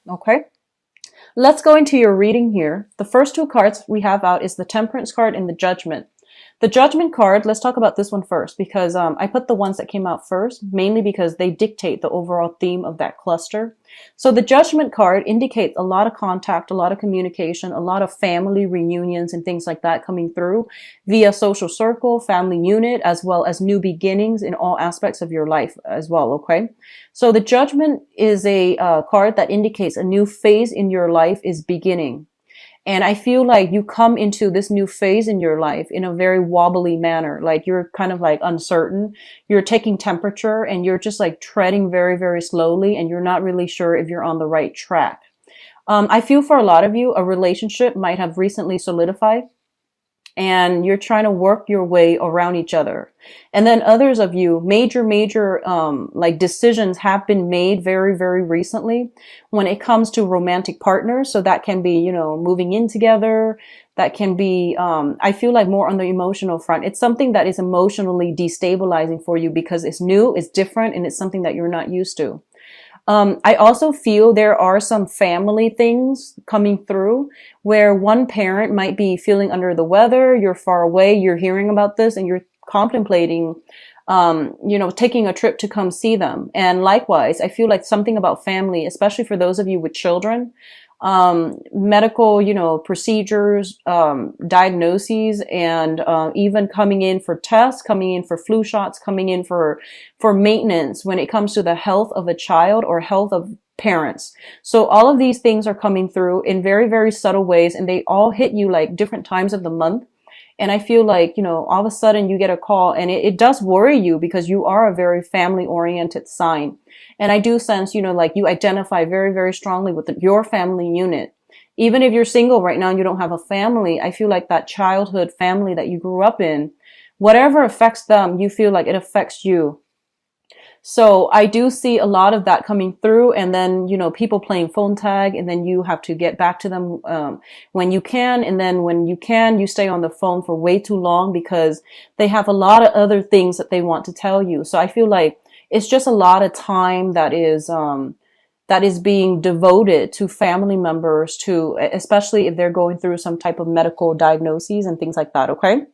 Okay. Let's go into your reading here. The first two cards we have out is the Temperance card and the Judgment. The Judgment card, let's talk about this one first because I put the ones that came out first, mainly because they dictate the overall theme of that cluster. So the Judgment card indicates a lot of contact, a lot of communication, a lot of family reunions and things like that coming through via social circle, family unit, as well as new beginnings in all aspects of your life as well, okay? So the Judgment is a card that indicates a new phase in your life is beginning. And I feel like you come into this new phase in your life in a very wobbly manner. Like you're kind of like uncertain. You're taking temperature and you're just like treading very, very slowly and you're not really sure if you're on the right track. I feel for a lot of you, a relationship might have recently solidified and you're trying to work your way around each other. And then others of you, major, like decisions have been made very, very recently when it comes to romantic partners. So that can be, you know, moving in together. That can be, I feel like more on the emotional front. It's something that is emotionally destabilizing for you because it's new, it's different, and it's something that you're not used to. I also feel there are some family things coming through where one parent might be feeling under the weather. You're far away. You're hearing about this and you're contemplating, taking a trip to come see them. And likewise, I feel like something about family, especially for those of you with children, medical, procedures, diagnoses, and even coming in for tests, coming in for flu shots, coming in for maintenance when it comes to the health of a child or health of parents. So all of these things are coming through in very, very subtle ways, and they all hit you like different times of the month. And I feel like, all of a sudden you get a call and it does worry you because you are a very family oriented sign. And I do sense, like you identify very, very strongly with your family unit. Even if you're single right now and you don't have a family, I feel like that childhood family that you grew up in, whatever affects them, you feel like it affects you. So I do see a lot of that coming through, and then, people playing phone tag, and then you have to get back to them when you can. And then when you can, you stay on the phone for way too long because they have a lot of other things that they want to tell you. So I feel like it's just a lot of time that is being devoted to family members, to especially if they're going through some type of medical diagnoses and things like that. Okay.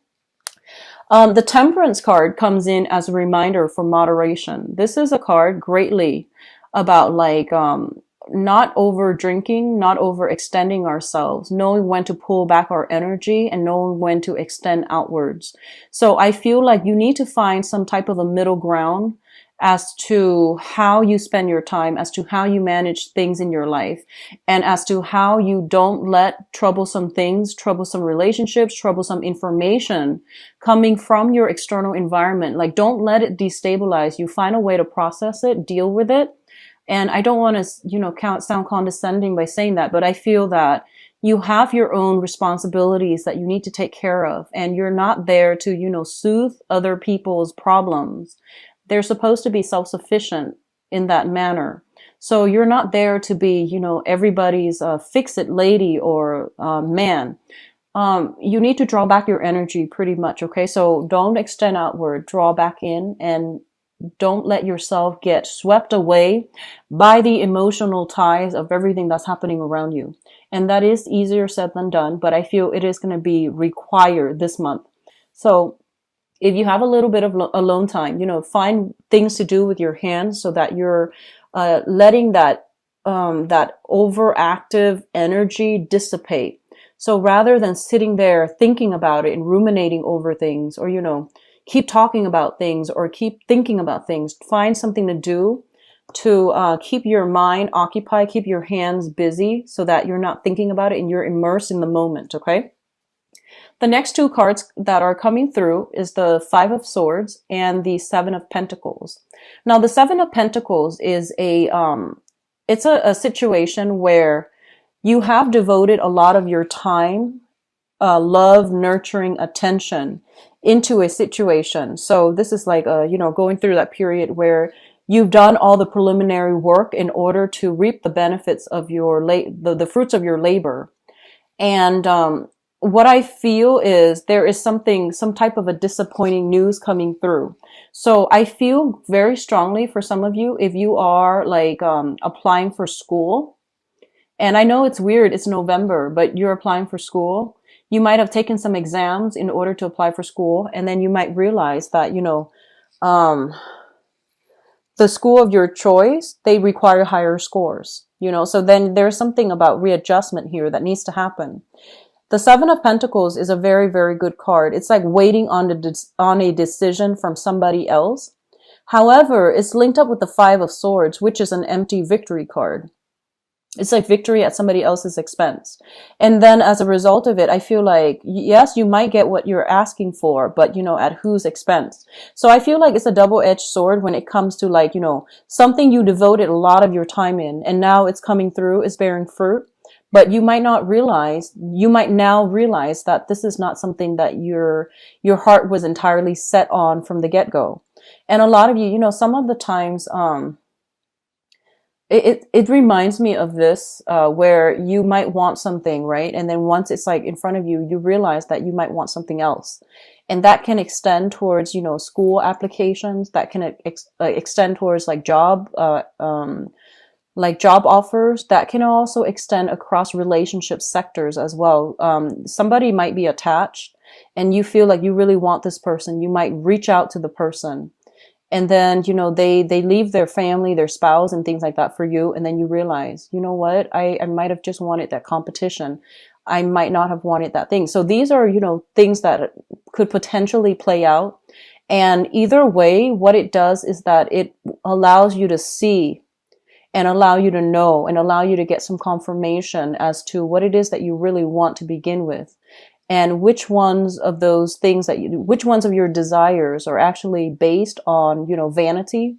The Temperance card comes in as a reminder for moderation. This is a card greatly about like, not over drinking, not overextending ourselves, knowing when to pull back our energy and knowing when to extend outwards. So I feel like you need to find some type of a middle ground as to how you spend your time, as to how you manage things in your life, and as to how you don't let troublesome things, troublesome relationships, troublesome information coming from your external environment. Like, don't let it destabilize you. Find a way to process it, deal with it. And I don't want to, sound condescending by saying that, but I feel that you have your own responsibilities that you need to take care of, and you're not there to, soothe other people's problems. They're supposed to be self-sufficient in that manner. So you're not there to be, everybody's fix-it lady or man. You need to draw back your energy pretty much, okay? So don't extend outward, draw back in, and don't let yourself get swept away by the emotional ties of everything that's happening around you. And that is easier said than done, but I feel it is going to be required this month. So if you have a little bit of alone time, find things to do with your hands so that you're letting that overactive energy dissipate. So rather than sitting there thinking about it and ruminating over things, or keep talking about things or keep thinking about things, find something to do to keep your mind occupied, keep your hands busy so that you're not thinking about it and you're immersed in the moment. Okay. The next two cards that are coming through is the Five of Swords and the Seven of Pentacles. Now, the Seven of Pentacles is it's a situation where you have devoted a lot of your time, love, nurturing, attention into a situation. So this is like, going through that period where you've done all the preliminary work in order to reap the benefits of your the fruits of your labor. And, what I feel is there is some type of a disappointing news coming through. So I feel very strongly for some of you, if you are like applying for school And I know it's weird, it's November, but you're applying for school. You might have taken some exams in order to apply for school, and then you might realize that, um, the school of your choice, they require higher scores, so then there's something about readjustment here that needs to happen. The Seven of Pentacles is a very, very good card. It's like waiting on a decision from somebody else. However, it's linked up with the Five of Swords, which is an empty victory card. It's like victory at somebody else's expense. And then as a result of it, I feel like, yes, you might get what you're asking for, but at whose expense? So I feel like it's a double-edged sword when it comes to like, something you devoted a lot of your time in, and now it's coming through, it's bearing fruit. But you might not realize, you might now realize that this is not something that your heart was entirely set on from the get-go. And a lot of you, some of the times, it reminds me of this, where you might want something, right? And then once it's like in front of you, you realize that you might want something else. And that can extend towards, school applications, that can extend towards like job offers, that can also extend across relationship sectors as well. Somebody might be attached and you feel like you really want this person. You might reach out to the person. And then, they leave their family, their spouse and things like that for you. And then you realize, you know what? I might have just wanted that competition. I might not have wanted that thing. So these are, things that could potentially play out. And either way, what it does is that it allows you to see and allow you to know and allow you to get some confirmation as to what it is that you really want to begin with. And which ones of those things which ones of your desires are actually based on, vanity,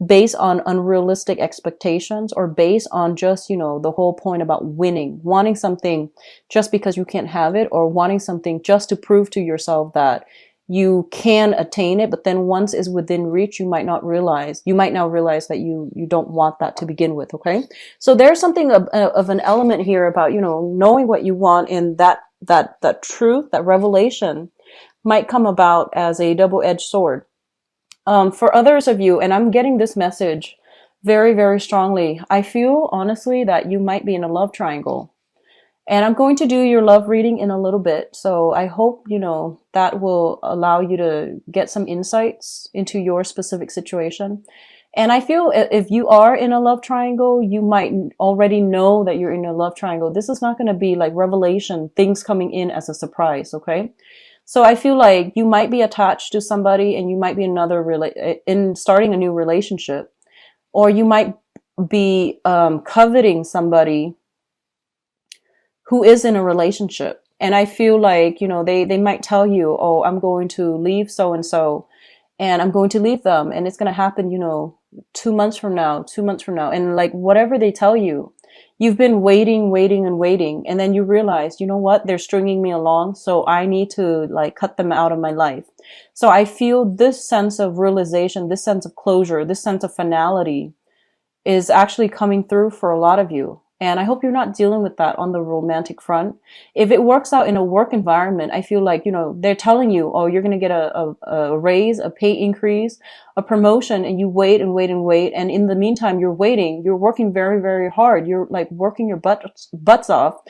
based on unrealistic expectations, or based on just, the whole point about winning, wanting something just because you can't have it, or wanting something just to prove to yourself that you can attain it. But then once it's within reach, you might now realize that you don't want that to begin with. Okay. So there's something of an element here about, knowing what you want, and that truth, that revelation might come about as a double-edged sword. For others of you, and I'm getting this message very, very strongly, I feel honestly that you might be in a love triangle. And I'm going to do your love reading in a little bit. So I hope, that will allow you to get some insights into your specific situation. And I feel if you are in a love triangle, you might already know that you're in a love triangle. This is not going to be like revelation, things coming in as a surprise. Okay. So I feel like you might be attached to somebody, and you might be in starting a new relationship, or you might be coveting somebody who is in a relationship. And I feel like, they might tell you, oh, I'm going to leave so-and-so, and I'm going to leave them, and it's going to happen, 2 months from now. And like whatever they tell you, you've been waiting, and waiting. And then you realize, you know what? They're stringing me along. So I need to like cut them out of my life. So I feel this sense of realization, this sense of closure, this sense of finality is actually coming through for a lot of you. And I hope you're not dealing with that on the romantic front. If it works out in a work environment, I feel like, they're telling you, oh, you're going to get a raise, a pay increase, a promotion, and you wait and wait and wait. And in the meantime, you're waiting, you're working very, very hard. You're like working your butts off.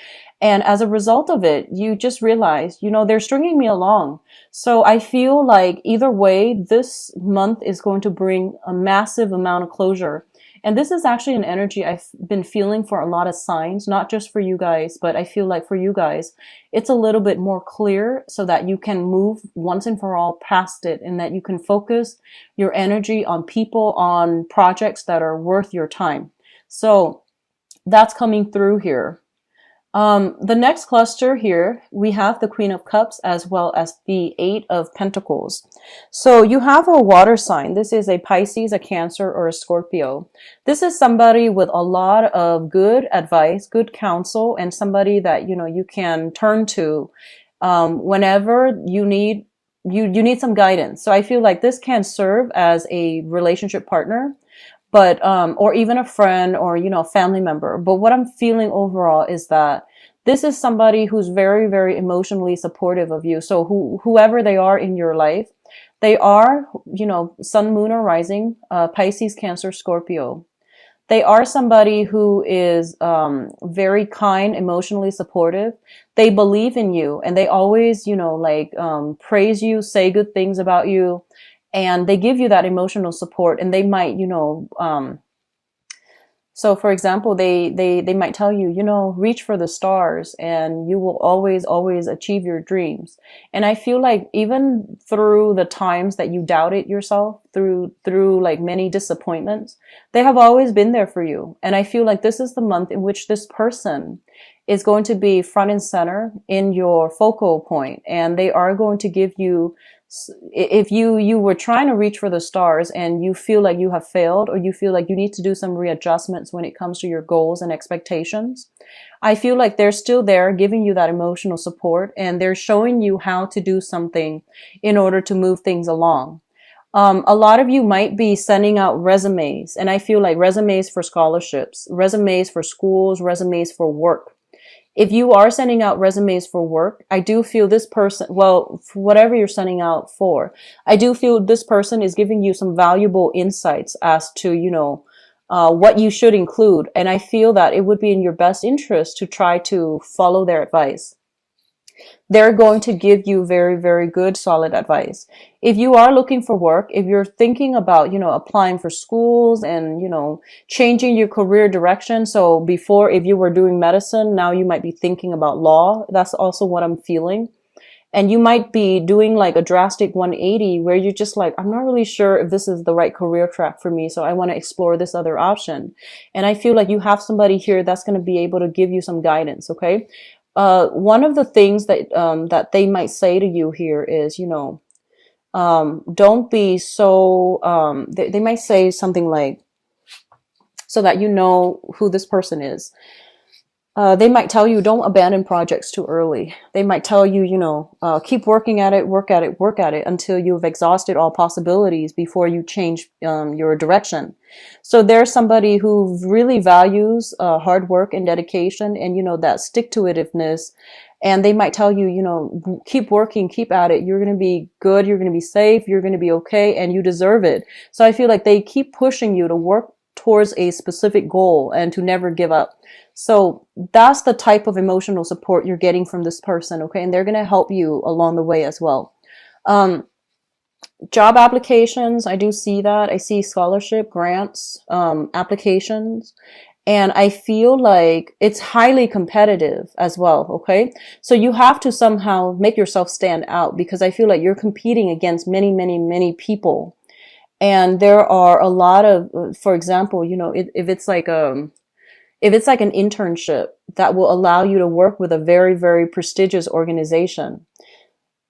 And as a result of it, you just realize, they're stringing me along. So I feel like either way, this month is going to bring a massive amount of closure. And this is actually an energy I've been feeling for a lot of signs, not just for you guys, but I feel like for you guys, it's a little bit more clear so that you can move once and for all past it, and that you can focus your energy on people, on projects that are worth your time. So that's coming through here. The next cluster here, we have the Queen of Cups as well as the Eight of Pentacles. So you have a water sign. This is a Pisces, a Cancer, or a Scorpio. This is somebody with a lot of good advice, good counsel, and somebody that, you can turn to, whenever you need some guidance. So I feel like this can serve as a relationship partner, but or even a friend, or family member. But what I'm feeling overall is that this is somebody who's very, very emotionally supportive of you. So whoever they are in your life, they are, sun, moon, or rising, Pisces, Cancer, Scorpio. They are somebody who is very kind, emotionally supportive. They believe in you and they always, like praise you, say good things about you, and they give you that emotional support. And they might, so for example, they might tell you, reach for the stars and you will always, always achieve your dreams. And I feel like even through the times that you doubted yourself, through like many disappointments, they have always been there for you. And I feel like this is the month in which this person is going to be front and center in your focal point, and they are going to give you, if you were trying to reach for the stars and you feel like you have failed, or you feel like you need to do some readjustments when it comes to your goals and expectations, I feel like they're still there giving you that emotional support, and they're showing you how to do something in order to move things along. A lot of you might be sending out resumes, and I feel like resumes for scholarships, resumes for schools, resumes for work. If you are sending out resumes for work, I do feel this person, well, for whatever you're sending out for, I do feel this person is giving you some valuable insights as to, what you should include. And I feel that it would be in your best interest to try to follow their advice. They're going to give you very, very good, solid advice. If you are looking for work, if you're thinking about, applying for schools and, changing your career direction. So before, if you were doing medicine, now you might be thinking about law. That's also what I'm feeling. And you might be doing like a drastic 180 where you're just like, I'm not really sure if this is the right career track for me. So I want to explore this other option. And I feel like you have somebody here that's going to be able to give you some guidance. Okay. One of the things that they might say to you here is, don't be so, they might say something like, so that you know who this person is. They might tell you, don't abandon projects too early. They might tell you, keep working at it, work at it, work at it until you've exhausted all possibilities before you change your direction. So there's somebody who really values hard work and dedication and, that stick-to-itiveness. And they might tell you, keep working, keep at it. You're going to be good. You're going to be safe. You're going to be okay. And you deserve it. So I feel like they keep pushing you to work towards a specific goal and to never give up. So that's the type of emotional support you're getting from this person, okay? And they're going to help you along the way as well. Job applications, I do see that. I see scholarship, grants, applications. And I feel like it's highly competitive as well, okay? So you have to somehow make yourself stand out, because I feel like you're competing against many, many, many people. And there are a lot of, for example, if it's like an internship that will allow you to work with a very, very prestigious organization.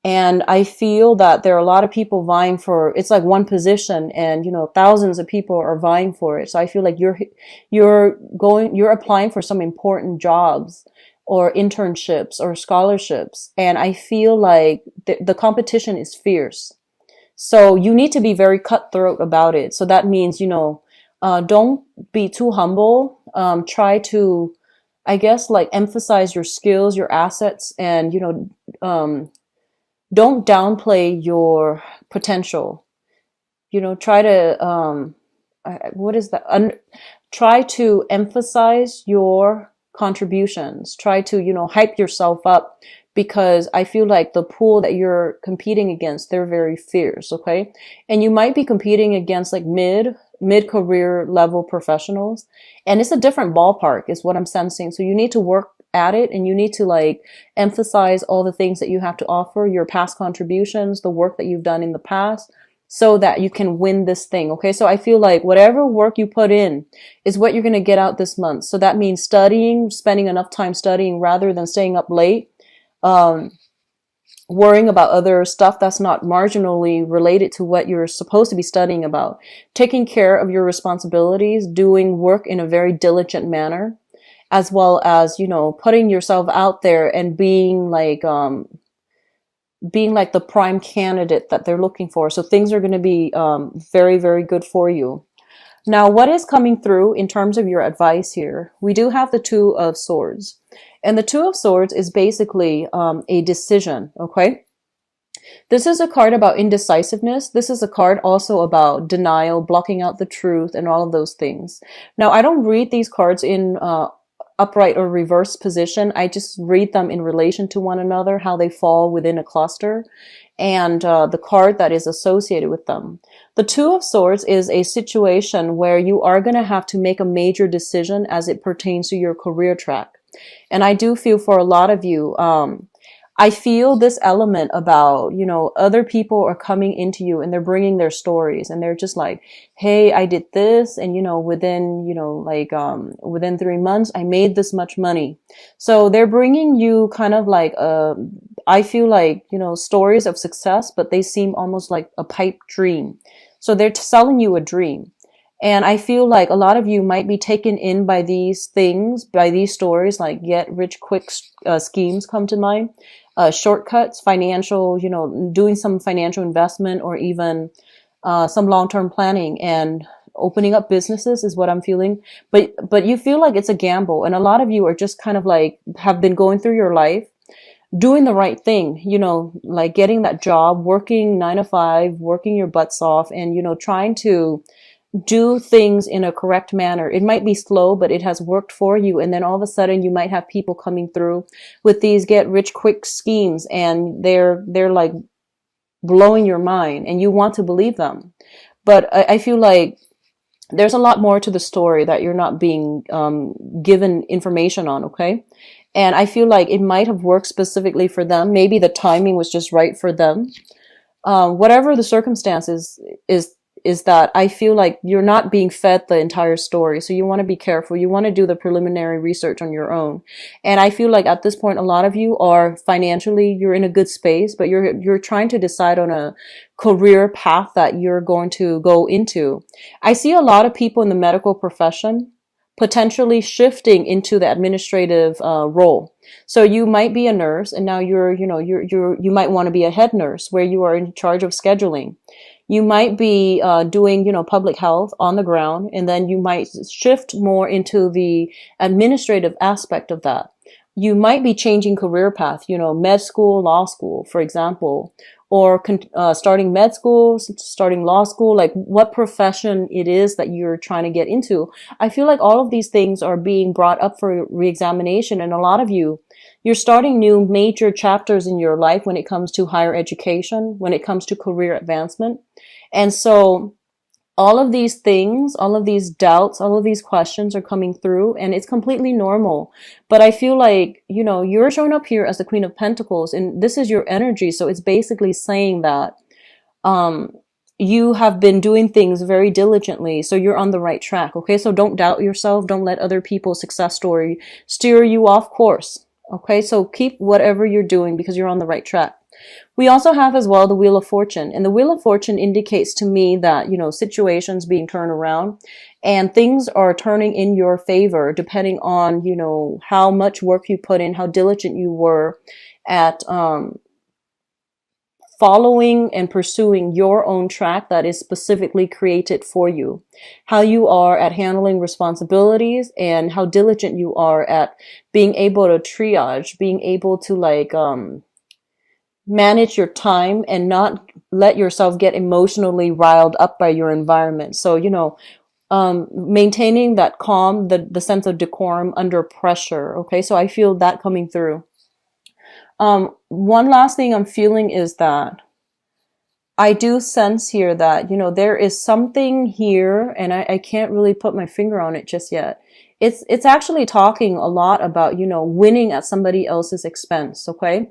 And I feel that there are a lot of people vying for, it's like one position and, thousands of people are vying for it. So I feel like you're applying for some important jobs or internships or scholarships. And I feel like the competition is fierce. So you need to be very cutthroat about it. So that means, don't be too humble. Try to, I guess, like emphasize your skills, your assets, and, don't downplay your potential. Try to, what is that? Try to emphasize your contributions. Try to, hype yourself up, because I feel like the pool that you're competing against, they're very fierce, okay? And you might be competing against like mid-career level professionals, and it's a different ballpark is what I'm sensing. So you need to work at it, and you need to like emphasize all the things that you have to offer, your past contributions, the work that you've done in the past, so that you can win this thing. Okay. So I feel like whatever work you put in is what you're going to get out this month. So that means studying, spending enough time studying rather than staying up late, worrying about other stuff that's not marginally related to what you're supposed to be studying about, taking care of your responsibilities, doing work in a very diligent manner, as well as, putting yourself out there and being like the prime candidate that they're looking for. So things are going to be very, very good for you. Now, what is coming through in terms of your advice here? We do have the Two of Swords. And the Two of Swords is basically a decision, okay? This is a card about indecisiveness. This is a card also about denial, blocking out the truth, and all of those things. Now, I don't read these cards in upright or reverse position. I just read them in relation to one another, how they fall within a cluster, and the card that is associated with them. The Two of Swords is a situation where you are going to have to make a major decision as it pertains to your career track. And I do feel for a lot of you, I feel this element about, other people are coming into you and they're bringing their stories and they're just like, hey, I did this. And, within 3 months, I made this much money. So they're bringing you kind of like, I feel like, stories of success, but they seem almost like a pipe dream. So they're selling you a dream. And I feel like a lot of you might be taken in by these things, by these stories, like get rich quick schemes come to mind, shortcuts, financial, doing some financial investment or even some long-term planning and opening up businesses is what I'm feeling. But you feel like it's a gamble. And a lot of you are just kind of like have been going through your life doing the right thing, like getting that job, working 9 to 5, working your butts off and, trying to do things in a correct manner. It might be slow, but it has worked for you. And then all of a sudden you might have people coming through with these get rich quick schemes and they're like blowing your mind and you want to believe them. But I feel like there's a lot more to the story that you're not being given information on. Okay. And I feel like it might have worked specifically for them. Maybe the timing was just right for them. Whatever the circumstances is that I feel like you're not being fed the entire story. So you want to be careful. You want to do the preliminary research on your own. And I feel like at this point, a lot of you are financially, you're in a good space, but you're trying to decide on a career path that you're going to go into. I see a lot of people in the medical profession potentially shifting into the administrative role. So you might be a nurse and now you might want to be a head nurse where you are in charge of scheduling. You might be doing, public health on the ground, and then you might shift more into the administrative aspect of that. You might be changing career path, med school, law school, for example, or starting med school, starting law school, like what profession it is that you're trying to get into. I feel like all of these things are being brought up for reexamination, and a lot of you're starting new major chapters in your life when it comes to higher education, when it comes to career advancement. And so all of these things, all of these doubts, all of these questions are coming through and it's completely normal. But I feel like, you're showing up here as the Queen of Pentacles and this is your energy. So it's basically saying that, you have been doing things very diligently. So you're on the right track. Okay. So don't doubt yourself. Don't let other people's success story steer you off course. Okay. So keep whatever you're doing because you're on the right track. We also have as well the Wheel of Fortune. And the Wheel of Fortune indicates to me that, situations being turned around and things are turning in your favor depending on, how much work you put in, how diligent you were at following and pursuing your own track that is specifically created for you. How you are at handling responsibilities and how diligent you are at being able to triage, being able to manage your time and not let yourself get emotionally riled up by your environment. So, maintaining that calm, the sense of decorum under pressure. Okay. So I feel that coming through. One last thing I'm feeling is that I do sense here that, there is something here and I can't really put my finger on it just yet. It's actually talking a lot about, winning at somebody else's expense. Okay.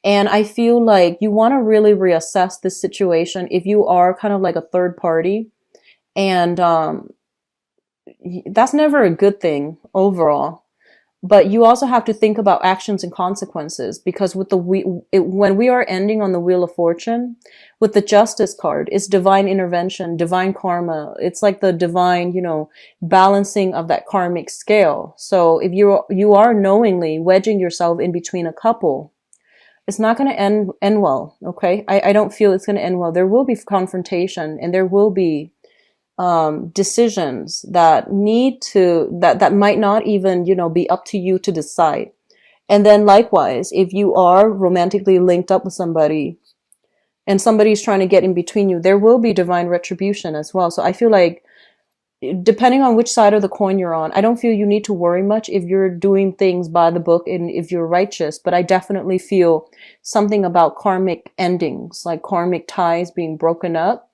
And I feel like you want to really reassess this situation if you are kind of like a third party. And that's never a good thing overall. But you also have to think about actions and consequences because with when we are ending on the Wheel of Fortune, with the Justice card, it's divine intervention, divine karma. It's like the divine, balancing of that karmic scale. So if you are knowingly wedging yourself in between a couple, it's not going to end well. Okay. I don't feel it's going to end well. There will be confrontation and there will be, decisions that that might not even, be up to you to decide. And then likewise, if you are romantically linked up with somebody, and somebody's trying to get in between you, there will be divine retribution as well. So I feel like depending on which side of the coin you're on, I don't feel you need to worry much if you're doing things by the book and if you're righteous. But I definitely feel something about karmic endings, like karmic ties being broken up.